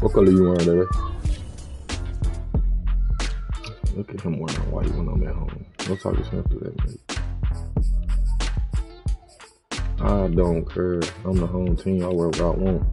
What color you wearing today? Look at him wearing white when I'm at home. Don't talk to him through that, mate. I don't care. I'm the home team. I wear what I want.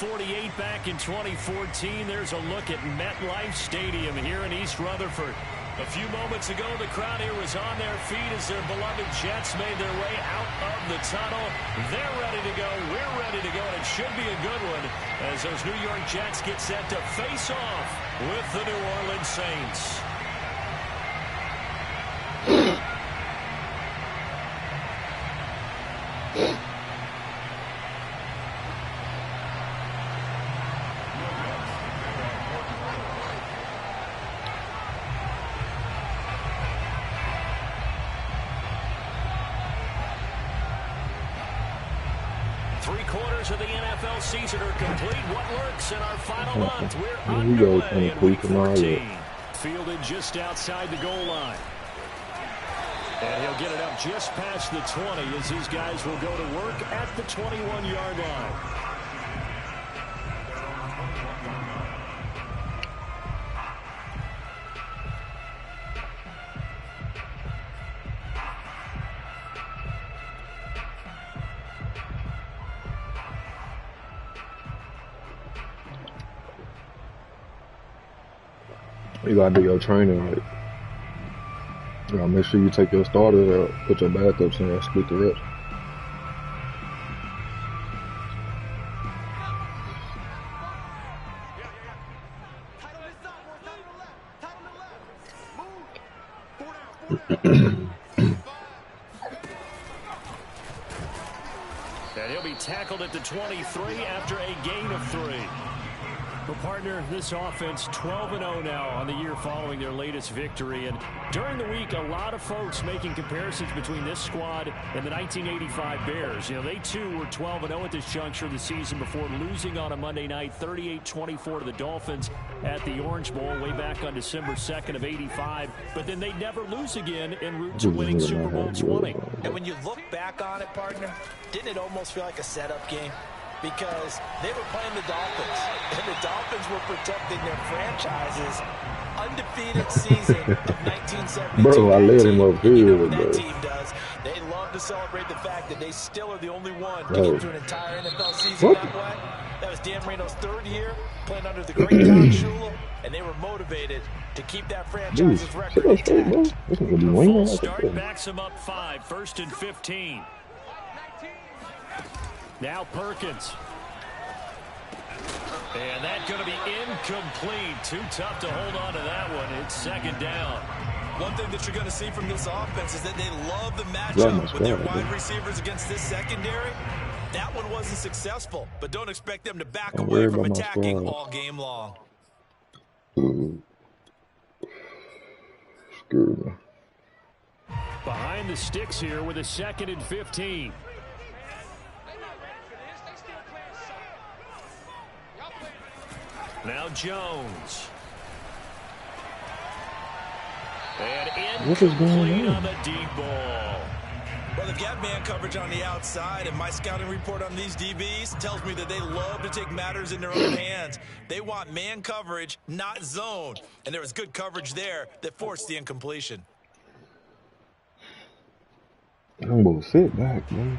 48 back in 2014. There's a look at MetLife Stadium here in East Rutherford. A few moments ago, the crowd here was on their feet as their beloved Jets made their way out of the tunnel. They're ready to go. We're ready to go, and it should be a good one as those New York Jets get set to face off with the New Orleans Saints. Of the NFL season are complete. What lurks in our final month? We're underway in week 14. Fielded just outside the goal line. And he'll get it up just past the 20 as his guys will go to work at the 21-yard line. You gotta do your training right. You gotta make sure you take your starters out, put your backups in there, split the reps. And he'll be tackled at the 23 after a gain of 3. Well, partner, this offense 12-0 now on the year following their latest victory. And during the week, a lot of folks making comparisons between this squad and the 1985 Bears. You know, they too were 12-0 at this juncture of the season before losing on a Monday night 38-24 to the Dolphins at the Orange Bowl way back on December 2nd of 85. But then they'd never lose again en route to winning Super Bowl 20. And when you look back on it, partner, didn't it almost feel like a setup game? Because they were playing the Dolphins, and the Dolphins were protecting their franchise's undefeated season of 1972. Bro, I let him up here. You know what that team does. They love to celebrate the fact that they still are the only one to get through an entire NFL season that way. That was Dan Marino's 3rd year, playing under the great Don Shula, and they were motivated to keep that franchise's record intact. The full start backs them up 5, 1st and 15. Now Perkins. And that's going to be incomplete. Too tough to hold on to that one. It's 2nd down. One thing that you're going to see from this offense is that they love the matchup with their wide receivers against this secondary. That one wasn't successful, but don't expect them to back away from attacking all game long. Behind the sticks here with a 2nd and 15. Now Jones. And incomplete on the deep ball. Well, they've got man coverage on the outside, and my scouting report on these DBs tells me that they love to take matters in their own hands. They want man coverage, not zone. And there was good coverage there that forced the incompletion. I'm going to sit back, man.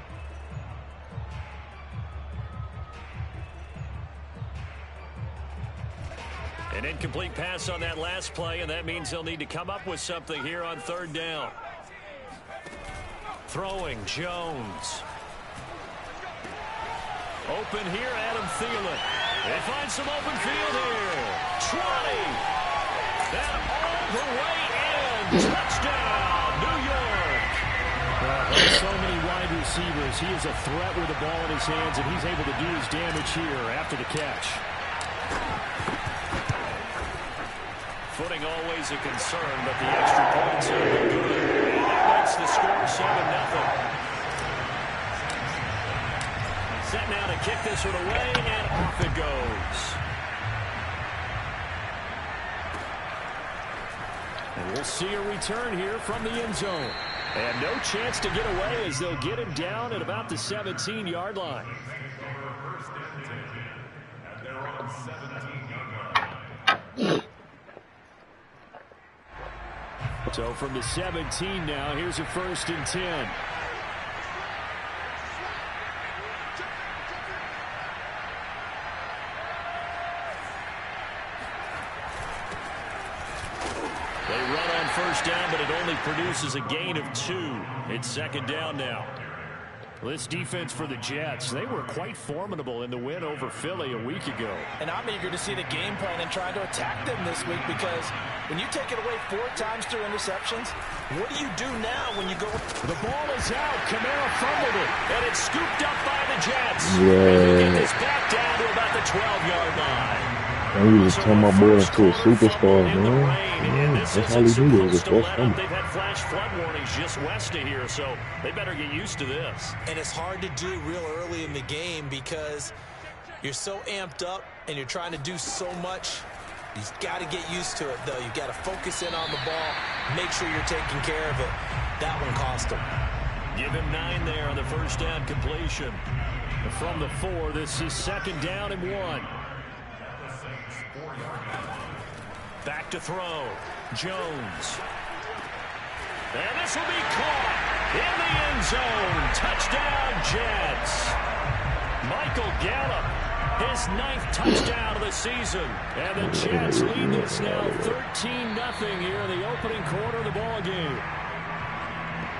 An incomplete pass on that last play, and that means they'll need to come up with something here on 3rd down. Throwing, Jones. Open here, Adam Thielen. They find some open field here. 20. And all the way in. Touchdown, New York. So many wide receivers is he is a threat with the ball in his hands, and he's able to do his damage here after the catch. Footing always a concern, but the extra points are good. And that makes the score 7-0. Set now to kick this one away, and off it goes. And we'll see a return here from the end zone. And no chance to get away as they'll get him down at about the 17-yard line. So from the 17 now, here's a 1st and 10. They run on 1st down, but it only produces a gain of 2. It's 2nd down now. This defense for the Jets, they were quite formidable in the win over Philly a week ago. And I'm eager to see the game plan and trying to attack them this week, because when you take it away 4 times through interceptions, what do you do now when you go? The ball is out. Kamara fumbled it, and it's scooped up by the Jets. Yeah. And they get this back down to about the 12-yard line. And you just turn my boy into a superstar, man. That's all he do is just watch him. They've had flash flood warnings just west of here, so they better get used to this. And it's hard to do real early in the game because you're so amped up and you're trying to do so much. You've got to get used to it, though. You've got to focus in on the ball, make sure you're taking care of it. That one cost him. Give him 9 there on the 1st down completion. From the 4, this is 2nd down and 1. Back to throw. Jones. And this will be caught in the end zone. Touchdown, Jets. Michael Gallup, his 9th touchdown of the season. And the Jets lead this now 13-0 here in the opening quarter of the ball game.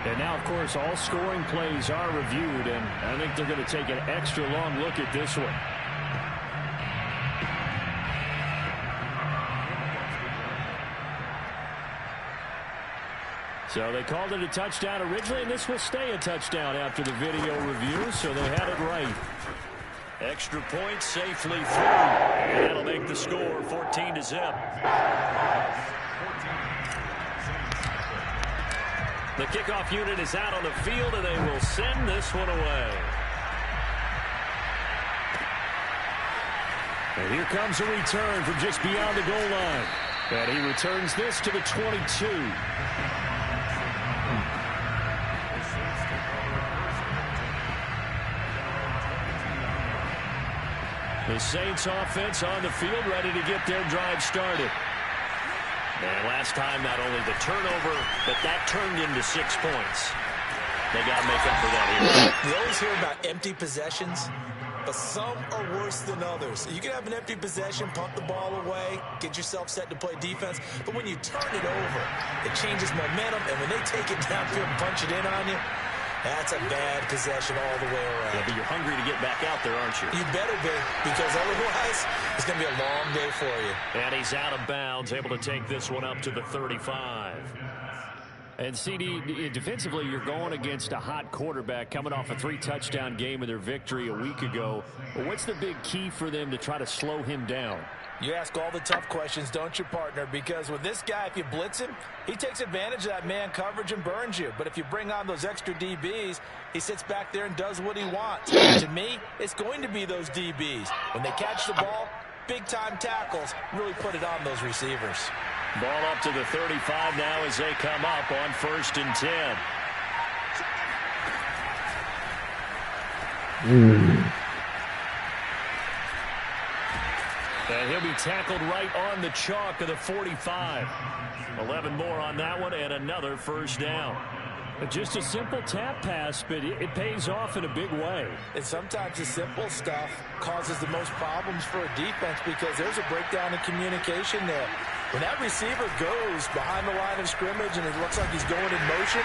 And now, of course, all scoring plays are reviewed, and I think they're going to take an extra long look at this one. So they called it a touchdown originally, and this will stay a touchdown after the video review, so they had it right. Extra point safely through, and that'll make the score 14-0. The kickoff unit is out on the field, and they will send this one away. And here comes a return from just beyond the goal line. And he returns this to the 22. The Saints offense on the field, ready to get their drive started. And last time, not only the turnover, but that turned into 6 points. They got to make up for that here. We always hear about empty possessions, but some are worse than others. You can have an empty possession, punt the ball away, get yourself set to play defense, but when you turn it over, it changes momentum, and when they take it downfield and punch it in on you, that's a bad possession all the way around. Yeah, but you're hungry to get back out there, aren't you? You better be, because otherwise it's going to be a long day for you. And he's out of bounds, able to take this one up to the 35. And CD, defensively, you're going against a hot quarterback coming off a 3-touchdown game in their victory a week ago. But what's the big key for them to try to slow him down? You ask all the tough questions, don't you, partner? Because with this guy, if you blitz him, he takes advantage of that man coverage and burns you. But if you bring on those extra DBs, he sits back there and does what he wants. To me, it's going to be those DBs. When they catch the ball, big-time tackles really put it on those receivers. Ball up to the 35 now as they come up on 1st and 10. And he'll be tackled right on the chalk of the 45. 11 more on that one, and another 1st down. Just a simple tap pass, but it pays off in a big way. And sometimes the simple stuff causes the most problems for a defense because there's a breakdown in communication there. When that receiver goes behind the line of scrimmage and it looks like he's going in motion,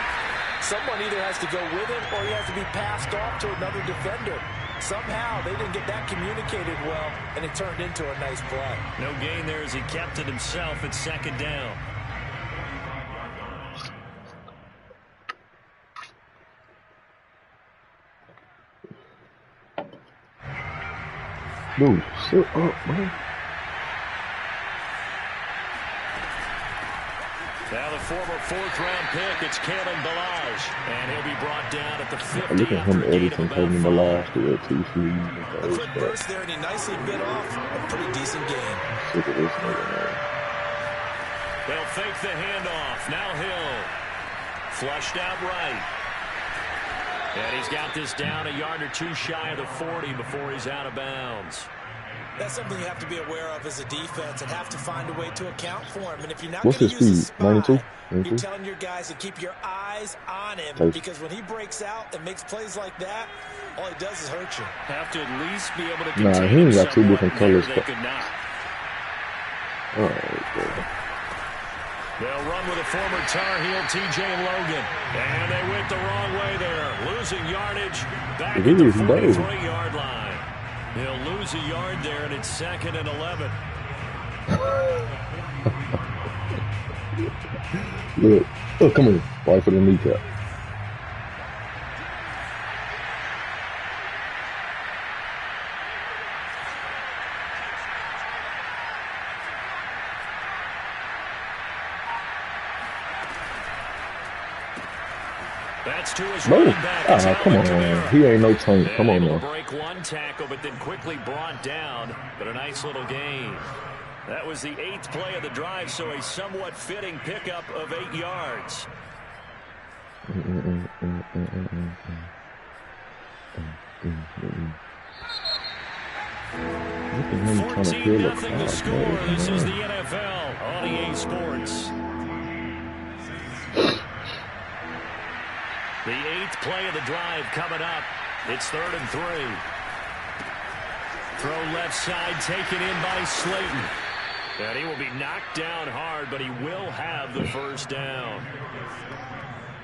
someone either has to go with him or he has to be passed off to another defender. Somehow they didn't get that communicated well, and it turned into a nice play. No gain there as he kept it himself at 2nd down. Dude, sit up, man. Now the former fourth-round pick, it's Kalen Balaj, and he'll be brought down at the 50 Look at him after a gain of editing about Kalen 5. Balaj to LTC. A quick burst there, and he nicely bit off a pretty decent game. Look at this nigga, man. They'll fake the handoff. Now Hill. Flushed out right. And he's got this down a yard or two shy of the 40 before he's out of bounds. That's something you have to be aware of as a defense and have to find a way to account for him. And if you're not What's going to his use a speed? spy, 92? you're telling your guys to keep your eyes on him. Nice. Because when he breaks out and makes plays like that, all he does is hurt you. Have to at least be able to Nah, contain he him ain't got two somewhat. different There colors. they could not. Alright, bro. They'll run with a former Tar Heel, T.J. Logan. And they went the wrong way there. Losing yardage back at the 43-yard line. He'll lose a yard there, and it's 2nd and 11. Look, come here. Right for the kneecap. That's to his running back. Come on, he ain't no tank. Come on now. Break one tackle, but then quickly brought down. But a nice little gain. That was the 8th play of the drive, so a somewhat fitting pickup of 8 yards. 14-0 the score. This is the NFL on EA Sports. The 8th play of the drive coming up. It's 3rd and 3. Throw left side taken in by Slade. And he will be knocked down hard, but he will have the first down.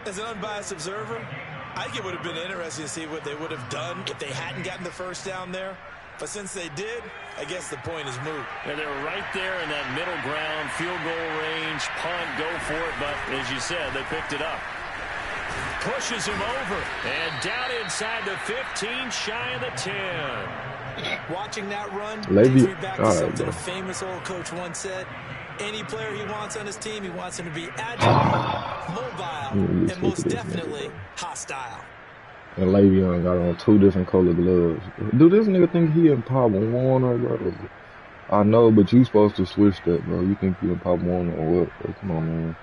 As an unbiased observer, I think it would have been interesting to see what they would have done if they hadn't gotten the first down there. But since they did, I guess the point is moot. And they were right there in that middle ground, field goal range, punt, go for it. But as you said, they picked it up. Pushes him over, and down inside the 15, shy of the 10. Watching that run Lady, takes me back to something a famous old coach once said. Any player he wants on his team, he wants him to be agile, mobile, and most definitely hostile. And Le'Veon got on 2 different color gloves. Do this nigga think he in Pop Warner, bro? I know, but you supposed to switch that, bro. You think you in Pop Warner or what? Bro? Come on, man.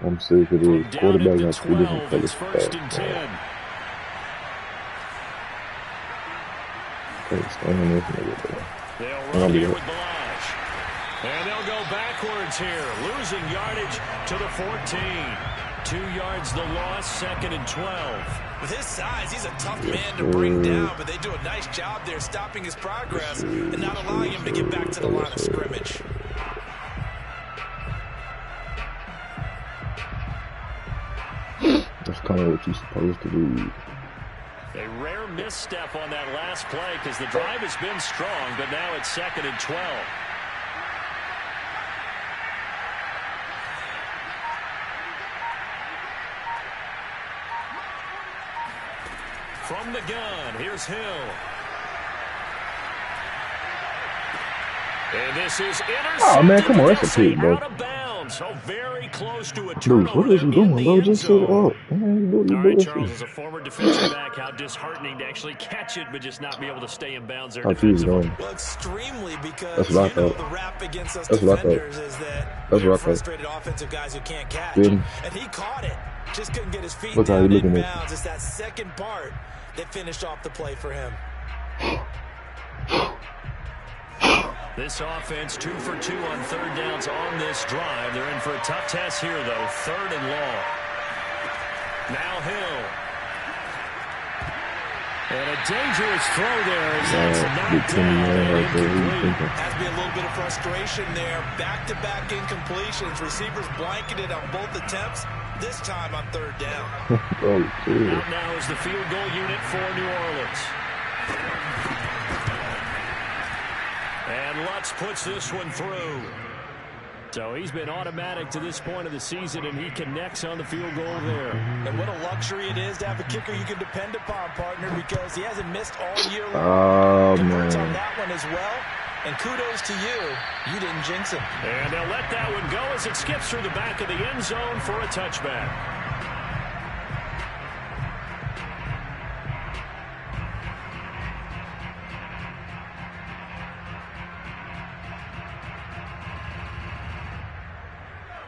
I'm sick of this. Quarterback got 2 different colors. It's 1st and 10. Okay, stand on this nigga, bro. They'll run here with Balaj. And they'll go backwards here. Losing yardage to the 14. 2 yards the loss, 2nd and 12. With his size, he's a tough man to bring down, but they do a nice job there stopping his progress and not allowing him to get back to the line of scrimmage. That's kind of what you're supposed to do. A rare misstep on that last play because the drive has been strong, but now it's 2nd and 12. From the gun, here's Hill. And this is intercepted. Oh, man, come on. That's a pick, bro. Out of bounds. So very close to a Dude, turnover. what is you doing, bro? Just sit up. All right, Charles, as a former defensive back, how disheartening to actually catch it, but just not be able to stay in bounds there defensively. Well, extremely, because that's what you know the rap against us defenders is that they're frustrated offensive guys who can't catch. And he caught it. Just couldn't get his feet down in bounds. It's that second part that finished off the play for him. This offense 2 for 2 on 3rd downs on this drive. They're in for a tough test here, though. 3rd and long. Now Hill. And a dangerous throw there as that's knocked down and incomplete. Has to be a little bit of frustration there. Back-to-back incompletions. Receivers blanketed on both attempts. This time on 3rd down. Out now is the field goal unit for New Orleans. And Lutz puts this one through. So he's been automatic to this point of the season, and he connects on the field goal there. And what a luxury it is to have a kicker you can depend upon, partner, because he hasn't missed all year long. Oh, Converts man. on that one as well. And kudos to you. You didn't jinx him. And they'll let that one go as it skips through the back of the end zone for a touchback.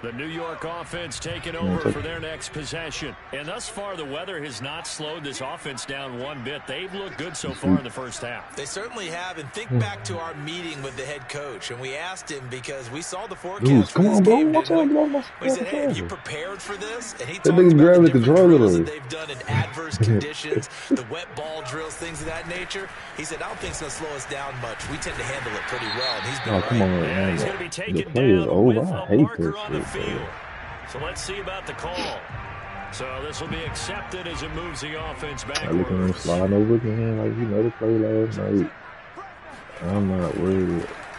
The New York offense taking over for their next possession. And thus far, the weather has not slowed this offense down one bit. They've looked good so far in the first half. They certainly have. And think back to our meeting with the head coach. And we asked him because we saw the forecast. Dude, come on, bro. Watch out, bro. We said, hey, have you prepared for this? And he That talked nigga's about grabbing the the different controller. drills that they've done in adverse conditions, the wet ball drills, things of that nature. He said, I don't think it's going to slow us down much. We tend to handle it pretty well. And he's been Oh, come on, and he's man. going to be The taken play is down over. with I a hate marker this on the shit, field. bro. So let's see about the call. So this will be accepted as it moves the offense I look at him backwards. sliding over again like he never played last night. I'm not worried.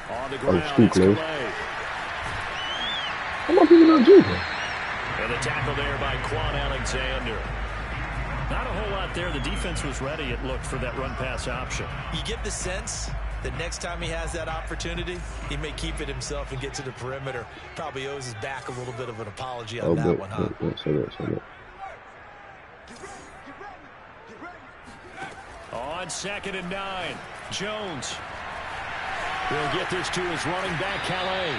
On the Oh, ground, it's too it's close. Slade. How much people not juking? And the tackle there by Quan Alexander. Not a whole lot there. The defense was ready, it looked, for that run-pass option. You get the sense that next time he has that opportunity, he may keep it himself and get to the perimeter. Probably owes his back a little bit of an apology on that one, huh? Say that. On 2nd and 9, Jones will get this to his running back, Calais.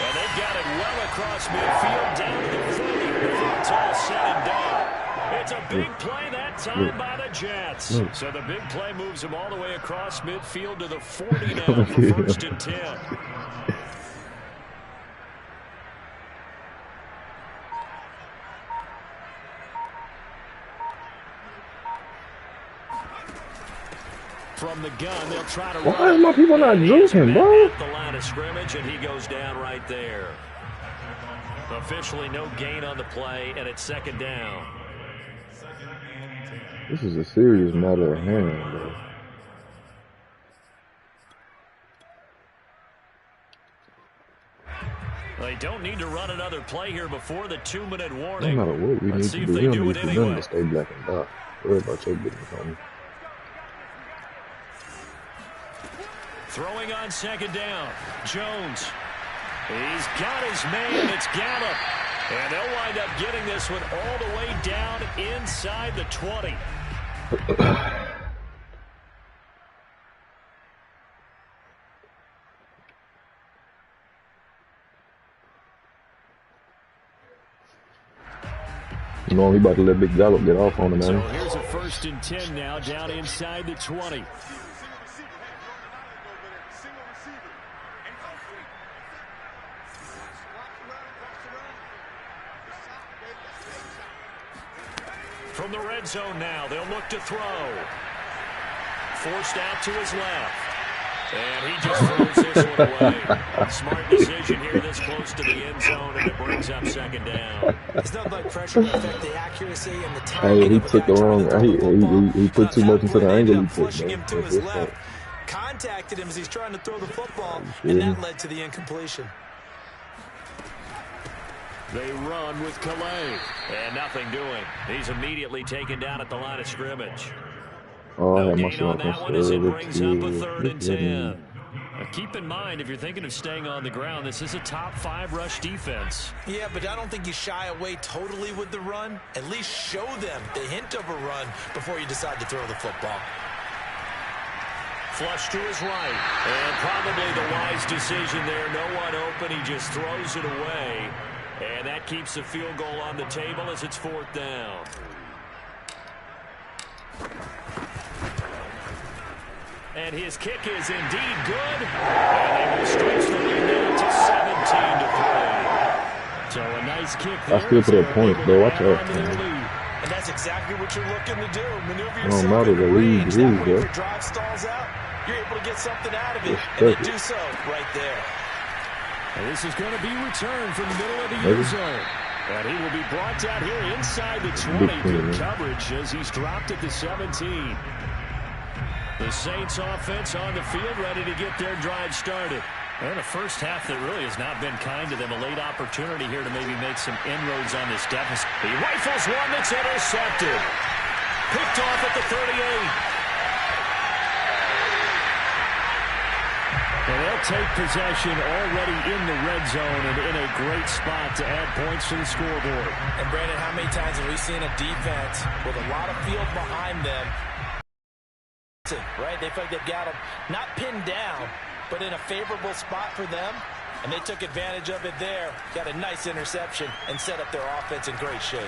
And they've got it well across midfield down to the 30 before it's all said and done. It's a big play that time by the Jets. So the big play moves them all the way across midfield to the 40 now for 1st and 10. From the gun, they'll try to run. Why are my people not juking, bro? At the line of scrimmage, and he goes down right there. Officially no gain on the play, and it's 2nd down. This is a serious matter of hand, bro. They don't need to run another play here before the 2-minute No warning. matter what we Let's need see to if do, they we do don't it need for them anyway. to stay black and dark. Worry about your business, homie. Throwing on 2nd down. Jones. He's got his man. It's Gallup. And they'll wind up getting this one all the way down inside the 20. You know, he about to let Big Gallup get off on him, So man. here's a 1st and 10 now down inside the 20. From the red zone now, they'll look to throw. Forced out to his left. And he just throws this one away. Smart decision here this close to the end zone, and it brings up 2nd down. It's not like pressure to affect the accuracy and the timing. Hey, he took the wrong. He put too much into the angle he took, Pushing him to man. his left. Contacted him as he's trying to throw the football, and that led to the incompletion. They run with Calais, and nothing doing. He's immediately taken down at the line of scrimmage. Oh, I No had my gain on son that one as it brings up a 3rd and conservative. 10. Now keep in mind, if you're thinking of staying on the ground, this is a top 5 rush defense. Yeah, but I don't think you shy away totally with the run. At least show them the hint of a run before you decide to throw the football. Flush to his right, and probably the wise decision there. No one open, he just throws it away. And that keeps the field goal on the table as it's 4th down. And his kick is indeed good. And they will stretch the lead now to 17-3. So a nice kick there. I still put up points, bro. Watch out, man. And that's exactly what you're looking to do. Maneuver Don't yourself matter, into the lead range. is, That way, bro. if your drive stalls out, you're able to get something out of it. It's And they perfect. do so right there. And this is going to be returned from the middle of the end zone. And he will be brought down here inside the 20. Good coverage as he's dropped at the 17. The Saints offense on the field ready to get their drive started. And the first half that really has not been kind to them. A late opportunity here to maybe make some inroads on this deficit. He rifles one that's intercepted. Picked off at the 38. And they'll take possession already in the red zone and in a great spot to add points to the scoreboard. And Brandon, how many times have we seen a defense with a lot of field behind them? Right? They feel like they've got them not pinned down, but in a favorable spot for them, and they took advantage of it there. Got a nice interception and set up their offense in great shape.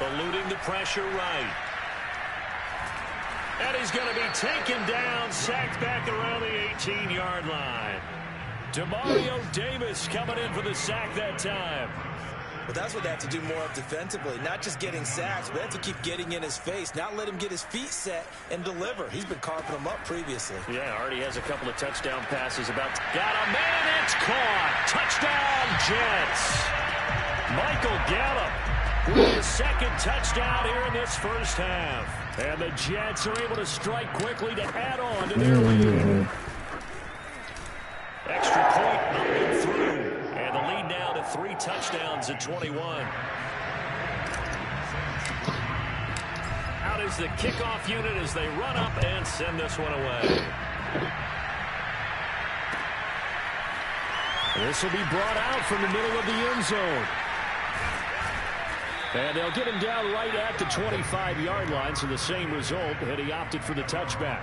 Eluding the pressure right. And he's going to be taken down, sacked back around the 18-yard line. Demario Davis coming in for the sack that time. Well, that's what they have to do more of defensively. Not just getting sacks, but they have to keep getting in his face. Not let him get his feet set and deliver. He's been carving them up previously. Yeah, already has a couple of touchdown passes about to... Got a man, it's caught. Touchdown, Jets. Michael Gallup with his second touchdown here in this first half. And the Jets are able to strike quickly to add on to their lead. Extra point up and through. And the lead now to 3 touchdowns at 21. Out is the kickoff unit as they run up and send this one away. This will be brought out from the middle of the end zone. And they'll get him down right at the 25-yard line, so the same result, and he opted for the touchback.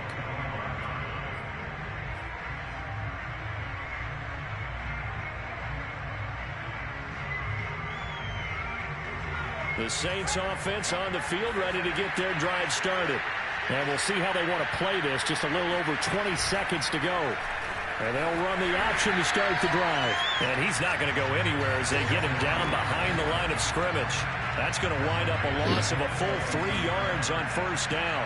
The Saints offense on the field, ready to get their drive started. And we'll see how they want to play this. Just a little over 20 seconds to go. And they'll run the option to start the drive. And he's not going to go anywhere as they get him down behind the line of scrimmage. That's going to wind up a loss of a full 3 yards on first down.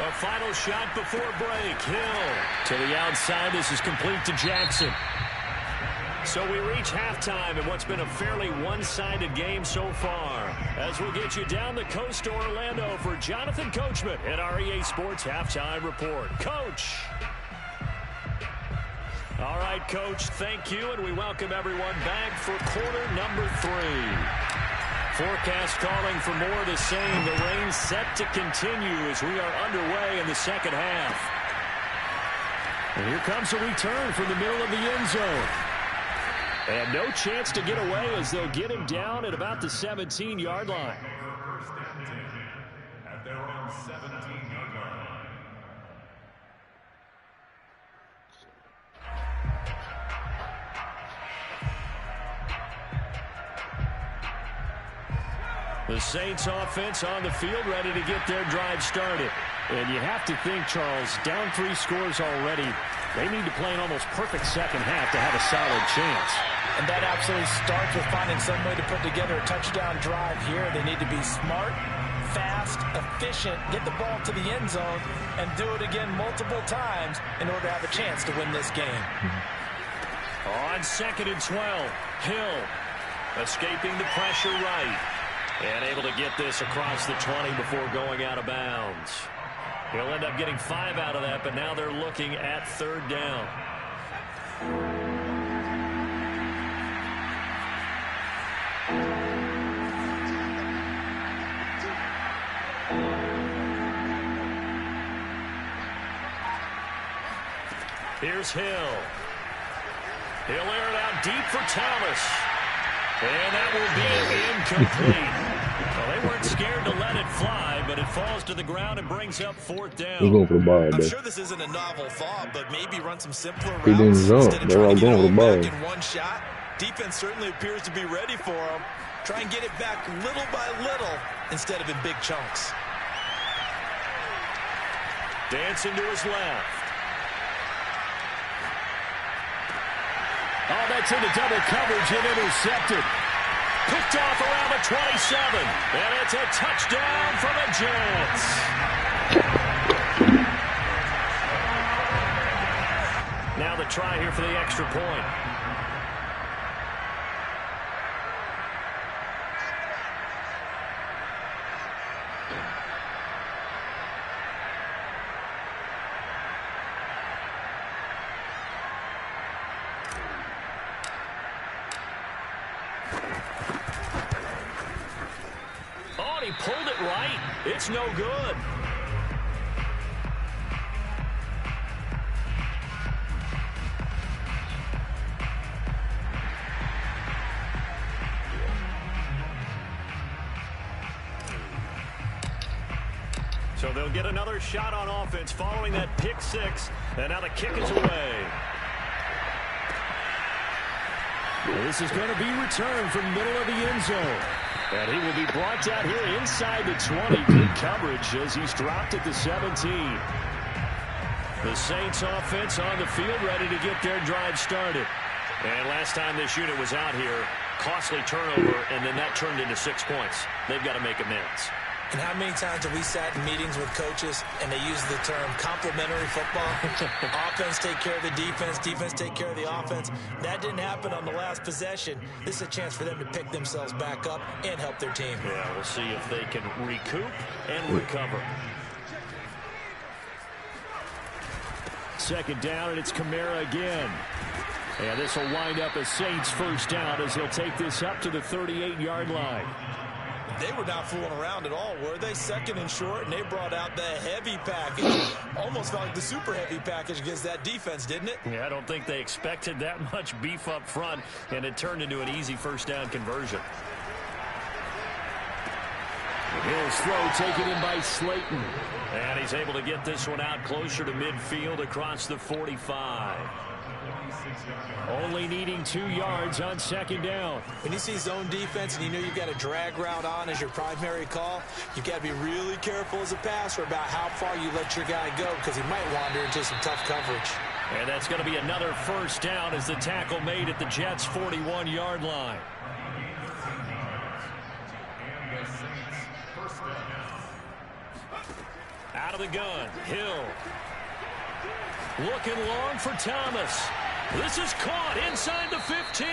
A final shot before break. Hill to the outside. This is complete to Jackson. So we reach halftime in what's been a fairly one-sided game so far. As we'll get you down the coast to Orlando for Jonathan Coachman at our EA Sports Halftime Report. Coach. All right, Coach, thank you, and we welcome everyone back for quarter number 3. Forecast calling for more of the same. The rain set to continue as we are underway in the second half. And here comes a return from the middle of the end zone. And no chance to get away as they'll get him down at about the 17-yard line. At their own 17-yard line. The Saints offense on the field ready to get their drive started. And you have to think, Charles, down 3 scores already. They need to play an almost perfect second half to have a solid chance. And that absolutely starts with finding some way to put together a touchdown drive here. They need to be smart, fast, efficient, get the ball to the end zone, and do it again multiple times in order to have a chance to win this game. On 2nd and 12, Hill escaping the pressure right. And able to get this across the 20 before going out of bounds. He'll end up getting 5 out of that, but now they're looking at 3rd down. Here's Hill. He'll air it out deep for Thomas. And that will be incomplete. Well, they weren't scared to let it fly, but it falls to the ground and brings up 4th down. He's going for the ball, I'm sure this isn't a novel thought, but maybe run some simpler routes. He didn't jump. Instead of They're all trying to get going for it the ball. back in one shot. Defense certainly appears to be ready for him. Try and get it back little by little instead of in big chunks. Dancing to his left. Oh, that's into double coverage and intercepted. Picked off around the 27. And it's a touchdown for the Jets. Now the try here for the extra point. it right. It's no good. So they'll get another shot on offense following that pick six. And now the kick is away. This is going to be returned from middle of the end zone. And he will be brought down here inside the 20. Good coverage as he's dropped at the 17. The Saints offense on the field ready to get their drive started. And last time this unit was out here, costly turnover, and then that turned into 6 points. They've got to make amends. And how many times have we sat in meetings with coaches and they use the term complementary football? Offense take care of the defense, defense take care of the offense. That didn't happen on the last possession. This is a chance for them to pick themselves back up and help their team. Yeah, we'll see if they can recoup and recover. Second down, and it's Kamara again. And this will wind up a Saints first down as he'll take this up to the 38-yard line. They were not fooling around at all, were they? Second and short, and they brought out the heavy package. Almost felt like the super heavy package against that defense, didn't it? Yeah, I don't think they expected that much beef up front, and it turned into an easy first down conversion. Hill's throw taken in by Slayton. And he's able to get this one out closer to midfield across the 45. Only needing 2 yards on second down. When you see zone defense and you know you've got a drag route on as your primary call, you've got to be really careful as a passer about how far you let your guy go because he might wander into some tough coverage. And that's going to be another first down as the tackle made at the Jets' 41-yard line. Out of the gun, Hill. Looking long for Thomas. This is caught inside the 15.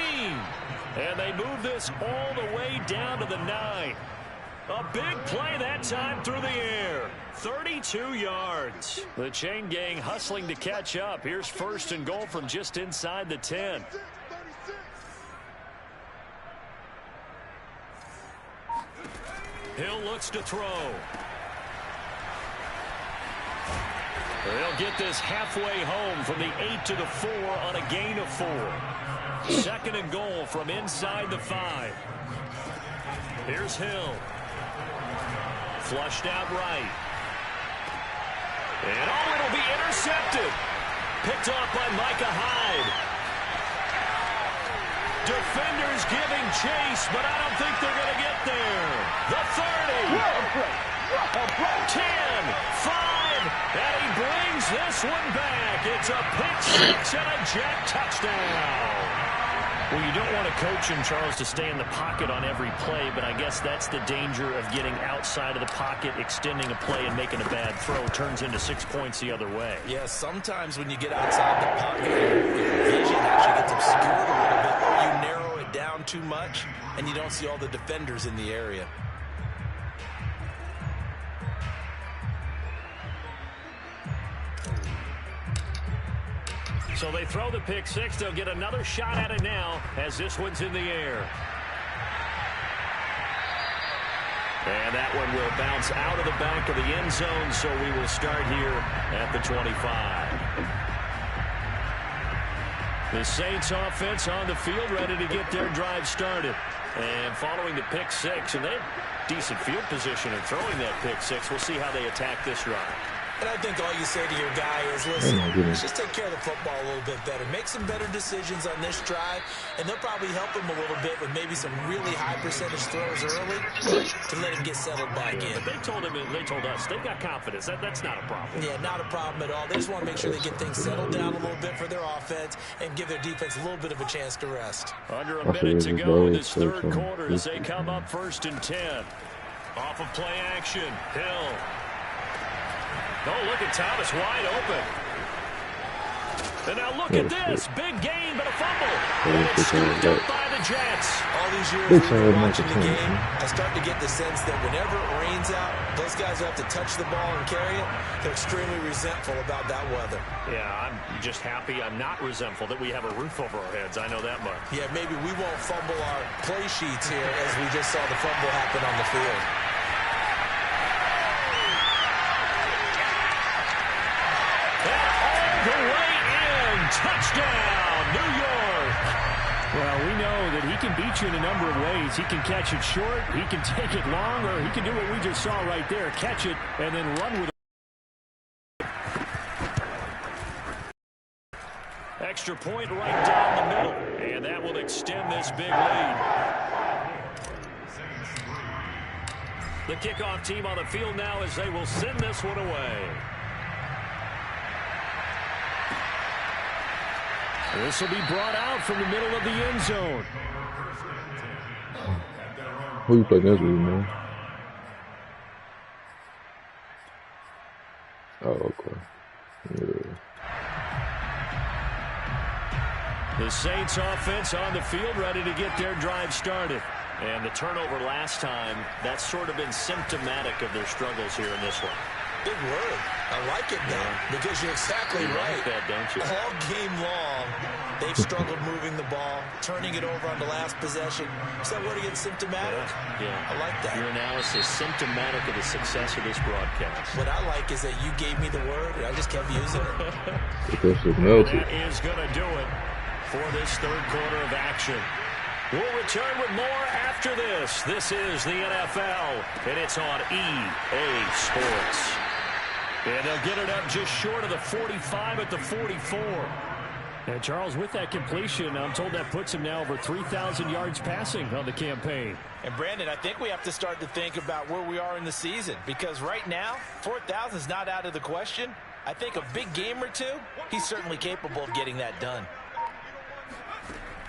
And they move this all the way down to the 9. A big play that time through the air. 32 yards. The chain gang hustling to catch up. Here's first and goal from just inside the 10. Hill looks to throw. They'll get this halfway home from the 8 to the 4 on a gain of 4. Second and goal from inside the 5. Here's Hill. Flushed out right. And it'll be intercepted. Picked off by Micah Hyde. Defenders giving chase, but I don't think they're going to get there. The 30. 10, 5, and he brings this one back. It's a pick six and a Jet touchdown. Well, you don't want a coach in Charles to stay in the pocket on every play, but I guess that's the danger of getting outside of the pocket, extending a play, and making a bad throw. Turns into 6 points the other way. Yeah, sometimes when you get outside the pocket, your vision actually gets obscured a little bit, or you narrow it down too much, and you don't see all the defenders in the area. So they throw the pick six. They'll get another shot at it now as this one's in the air. And that one will bounce out of the back of the end zone, so we will start here at the 25. The Saints offense on the field ready to get their drive started. And following the pick six, and they have decent field position in throwing that pick six. We'll see how they attack this run. And I think all you say to your guy is, listen, just take care of the football a little bit better. Make some better decisions on this drive, and they'll probably help him a little bit with maybe some really high percentage throws early to let him get settled back in. But they told us, they've got confidence. That's not a problem. Yeah, not a problem at all. They just want to make sure they get things settled down a little bit for their offense and give their defense a little bit of a chance to rest. Under a minute to go in this third quarter as they come up first and 10. Off of play action, Hill. Oh, look at Thomas wide open. And now look at this. Big gain, but a fumble. And it's scooped up by the Jets. All these years we've been watching the game, I start to get the sense that whenever it rains out, those guys who have to touch the ball and carry it, they're extremely resentful about that weather. Yeah, I'm just happy I'm not resentful that we have a roof over our heads. I know that much. Yeah, maybe we won't fumble our play sheets here as we just saw the fumble happen on the field. can beat you in a number of ways. He can catch it short, he can take it long, or he can do what we just saw right there, catch it and then run with it. Extra point right down the middle, and that will extend this big lead. The kickoff team on the field now as they will send this one away. This will be brought out from the middle of the end zone. Who you play against with, man? Oh, okay. Yeah. The Saints offense on the field ready to get their drive started. And the turnover last time, that's sort of been symptomatic of their struggles here in this one. Big word. I like it now because you're exactly right. Like that, don't you? All game long, they've struggled moving the ball, turning it over on the last possession. Is that word again, symptomatic? Yeah. I like that. Your analysis symptomatic of the success of this broadcast. What I like is that you gave me the word, and I just kept using it. That is going to do it for this third quarter of action. We'll return with more after this. This is the NFL, and it's on EA Sports. And they'll get it up just short of the 45 at the 44. And Charles, with that completion, I'm told that puts him now over 3,000 yards passing on the campaign. And Brandon, I think we have to start to think about where we are in the season, because right now, 4,000 is not out of the question. I think a big game or two, he's certainly capable of getting that done.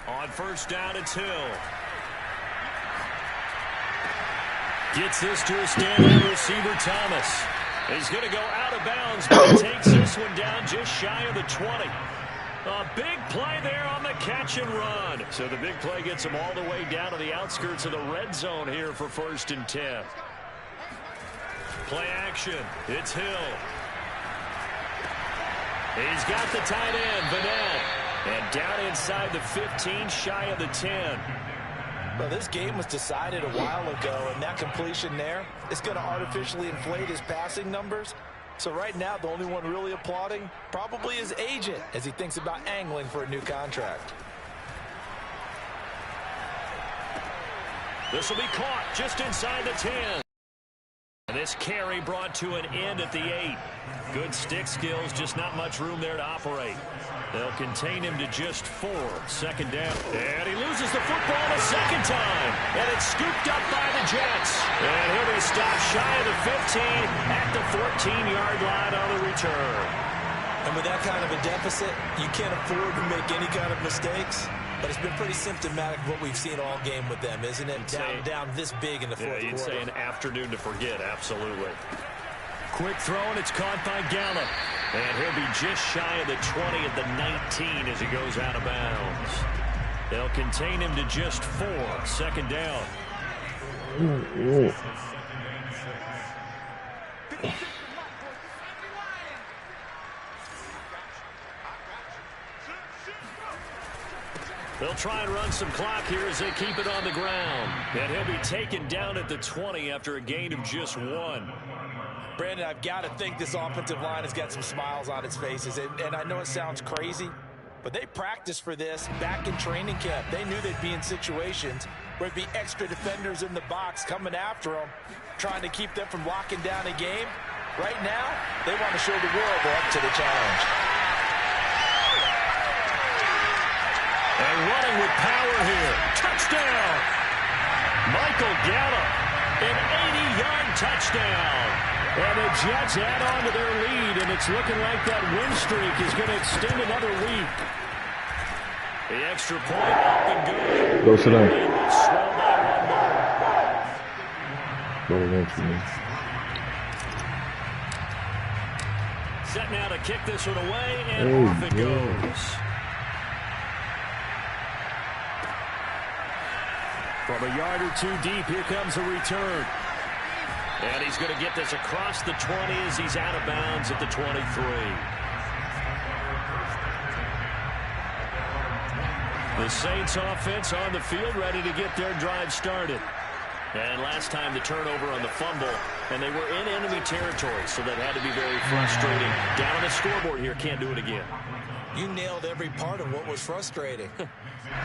On first down, it's Hill. Gets this to a standing receiver, Thomas. He's going to go out of bounds, but he takes this one down just shy of the 20. A big play there on the catch and run. So the big play gets him all the way down to the outskirts of the red zone here for 1st and 10. Play action. It's Hill. He's got the tight end, Vanette. And down inside the 15, shy of the 10. Well, this game was decided a while ago, and that completion there is going to artificially inflate his passing numbers. So right now, the only one really applauding probably his agent as he thinks about angling for a new contract. This will be caught just inside the 10. And this carry brought to an end at the 8. Good stick skills, just not much room there to operate. They'll contain him to just 4. 2nd down. And he loses the football a second time. And it's scooped up by the Jets. And he'll be stopped shy of the 15 at the 14-yard line on the return. And with that kind of a deficit, you can't afford to make any kind of mistakes. But it's been pretty symptomatic of what we've seen all game with them, isn't it? Down this big in the fourth quarter. You'd say an afternoon to forget, absolutely. Quick throw, and it's caught by Gallup. And he'll be just shy of the 20 at the 19 as he goes out of bounds. They'll contain him to just 4. 2nd down. They'll try and run some clock here as they keep it on the ground. And he'll be taken down at the 20 after a gain of just 1. Brandon, I've got to think this offensive line has got some smiles on its faces. And I know it sounds crazy, but they practiced for this back in training camp. They knew they'd be in situations where there'd be extra defenders in the box coming after them, trying to keep them from locking down a game. Right now, they want to show the world they're up to the challenge. And running with power here. Touchdown! Michael Gallup, an 80-yard touchdown. And the Jets add on to their lead, and it's looking like that win streak is going to extend another week. The extra point up and good. Go sit down. Swell by 1 more. Set now to kick this one away, and off it goes. From a yard or two deep, here comes a return. And he's going to get this across the 20 as he's out of bounds at the 23. The Saints offense on the field ready to get their drive started. And last time the turnover on the fumble, and they were in enemy territory, so that had to be very frustrating. Down on the scoreboard here, can't do it again. You nailed every part of what was frustrating.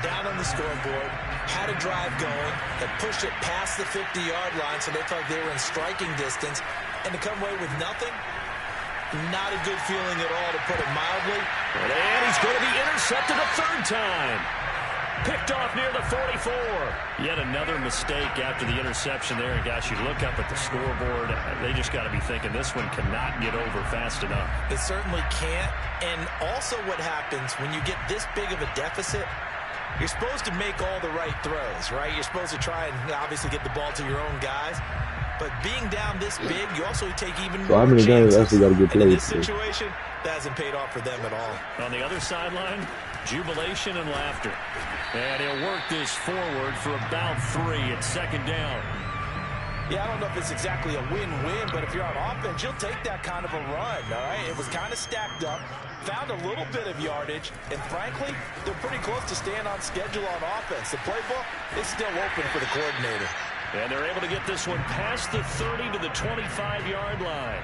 Down on the scoreboard, had a drive going, had pushed it past the 50-yard line so they felt they were in striking distance, and to come away with nothing, not a good feeling at all, to put it mildly. And he's going to be intercepted a third time. Picked off near the 44. Yet another mistake after the interception there. And gosh, you look up at the scoreboard, they just got to be thinking this one cannot get over fast enough. It certainly can't. And also what happens when you get this big of a deficit, you're supposed to make all the right throws, right? You're supposed to try and obviously get the ball to your own guys. But being down this big, you also take even more chances. Games actually got to get played. In this situation, that hasn't paid off for them at all. On the other sideline, jubilation and laughter. And he'll work this forward for about 3 at second down. Yeah, I don't know if it's exactly a win-win, but if you're on offense, you'll take that kind of a run, all right? It was kind of stacked up, found a little bit of yardage, and frankly, they're pretty close to staying on schedule on offense. The playbook is still open for the coordinator. And they're able to get this one past the 30 to the 25-yard line.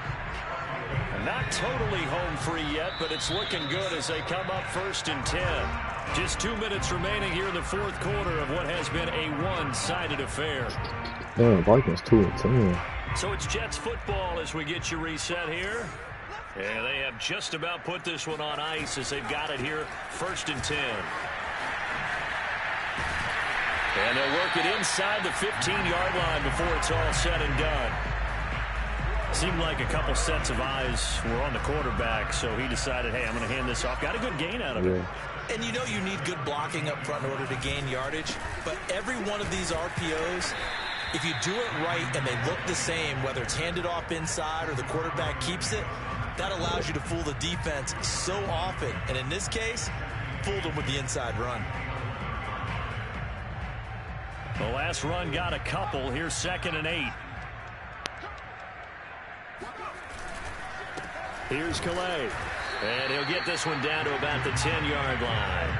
And not totally home free yet, but it's looking good as they come up 1st and 10. Just 2 minutes remaining here in the fourth quarter of what has been a one-sided affair. Damn, Vikings 2 and 10. So it's Jets football as we get you reset here. And they have just about put this one on ice as they've got it here 1st and 10. And they'll work it inside the 15-yard line before it's all said and done. Seemed like a couple sets of eyes were on the quarterback, so he decided, hey, I'm going to hand this off. Got a good gain out of it. And you know you need good blocking up front in order to gain yardage, but every one of these RPOs, if you do it right and they look the same, whether it's handed off inside or the quarterback keeps it, that allows you to fool the defense so often. And in this case, fooled them with the inside run. The last run got a couple. Here's 2nd and 8. Here's Calais. And he'll get this one down to about the 10-yard line.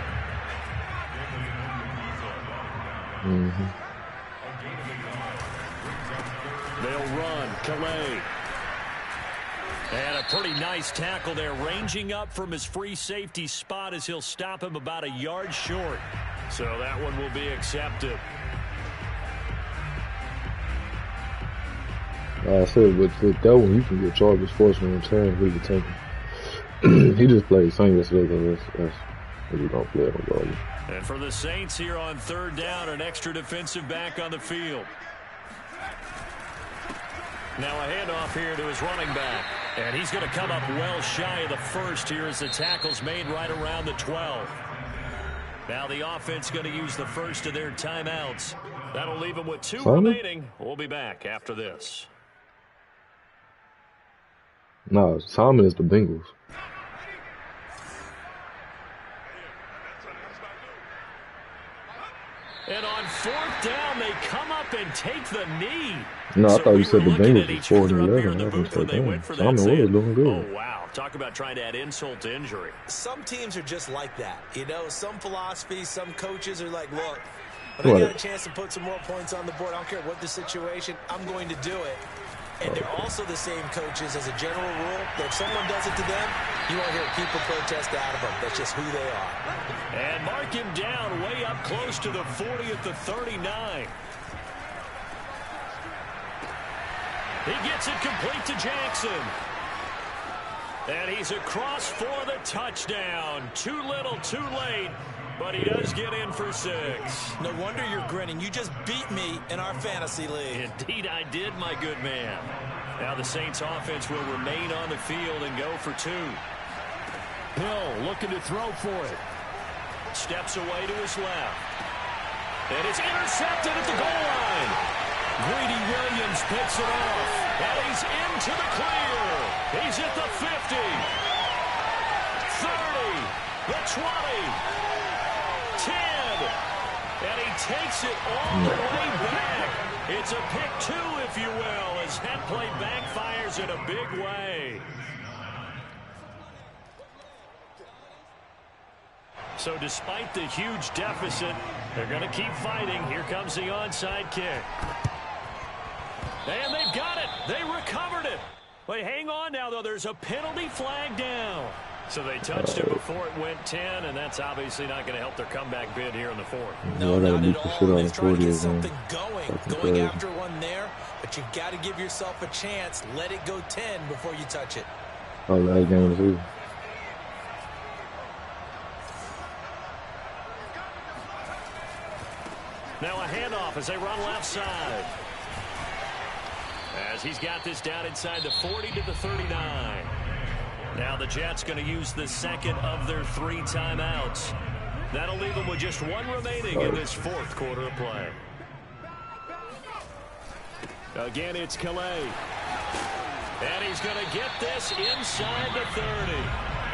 They'll run. Calais. And a pretty nice tackle there, ranging up from his free safety spot as he'll stop him about a yard short. So that one will be accepted. I said, with that one, you can get charges forced on return. We can take him. He just played same yesterday, that's we don't play him. And for the Saints here on 3rd down, an extra defensive back on the field. Now a handoff here to his running back. And he's going to come up well shy of the first here as the tackle's made right around the 12. Now the offense going to use the first of their timeouts. That'll leave them with 2 remaining. We'll be back after this. No, Simon is the Bengals. And on 4th down, they come up and take the knee. No, I thought you said the Bengals were 4 and 11. I was like, Simon was doing good. Oh, wow. Talk about trying to add insult to injury. Some teams are just like that. You know, some philosophies, some coaches are like, look, when I get a chance to put some more points on the board, I don't care what the situation, I'm going to do it. And they're also the same coaches as a general rule that if someone does it to them, you won't hear people protest out of them. That's just who they are. And mark him down way up close to the 40 at the 39. He gets it complete to Jackson. And he's across for the touchdown. Too little, too late. But he does get in for 6. No wonder you're grinning. You just beat me in our fantasy league. Indeed I did, my good man. Now the Saints offense will remain on the field and go for 2. Hill looking to throw for it. Steps away to his left. And it's intercepted at the goal line. Greedy Williams picks it off. And he's into the clear. He's at the 50. 30. The 20. 10, and he takes it all the way back. It's a pick 2, if you will, as that play backfires in a big way. So despite the huge deficit, they're going to keep fighting. Here comes the onside kick. And they've got it. They recovered it. Well, hang on now, though. There's a penalty flag down. So they touched it before it went 10, and that's obviously not going to help their comeback bid here in the fourth. No, not at all. They're trying to get something going after one there, but you got to give yourself a chance. Let it go 10 before you touch it. Oh, last game too. Now a handoff as they run left side. As he's got this down inside the 40 to the 39. Now the Jets going to use the second of their 3 timeouts. That'll leave them with just 1 remaining in this fourth quarter of play. Again, it's Calais. And he's going to get this inside the 30.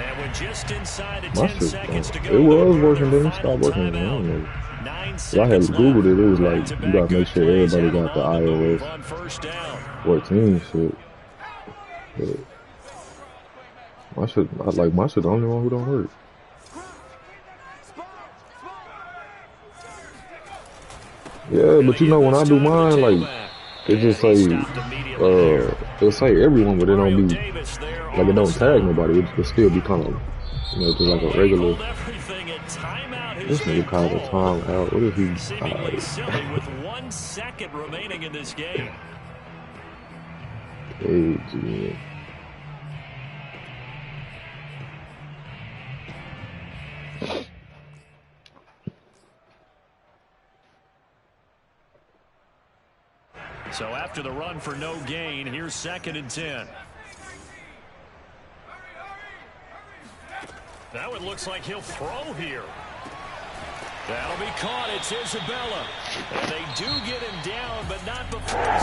And with just inside of 10 seconds to go. It was working, then it stopped working. I don't know. I had Googled it. It was like, you got to make sure everybody got the iOS 14 shit. But my shit the only one who don't work. Yeah, but you know when I do mine, like it just say it'll say everyone, but it don't be like it don't tag nobody. It still be kind of just like a regular. This nigga called a timeout. What if he? Silly with 1 second remaining in this game. Hey, So after the run for no gain, here's 2nd and 10. Now it looks like he'll throw here. That'll be caught. It's Isabella. And they do get him down, but not before he's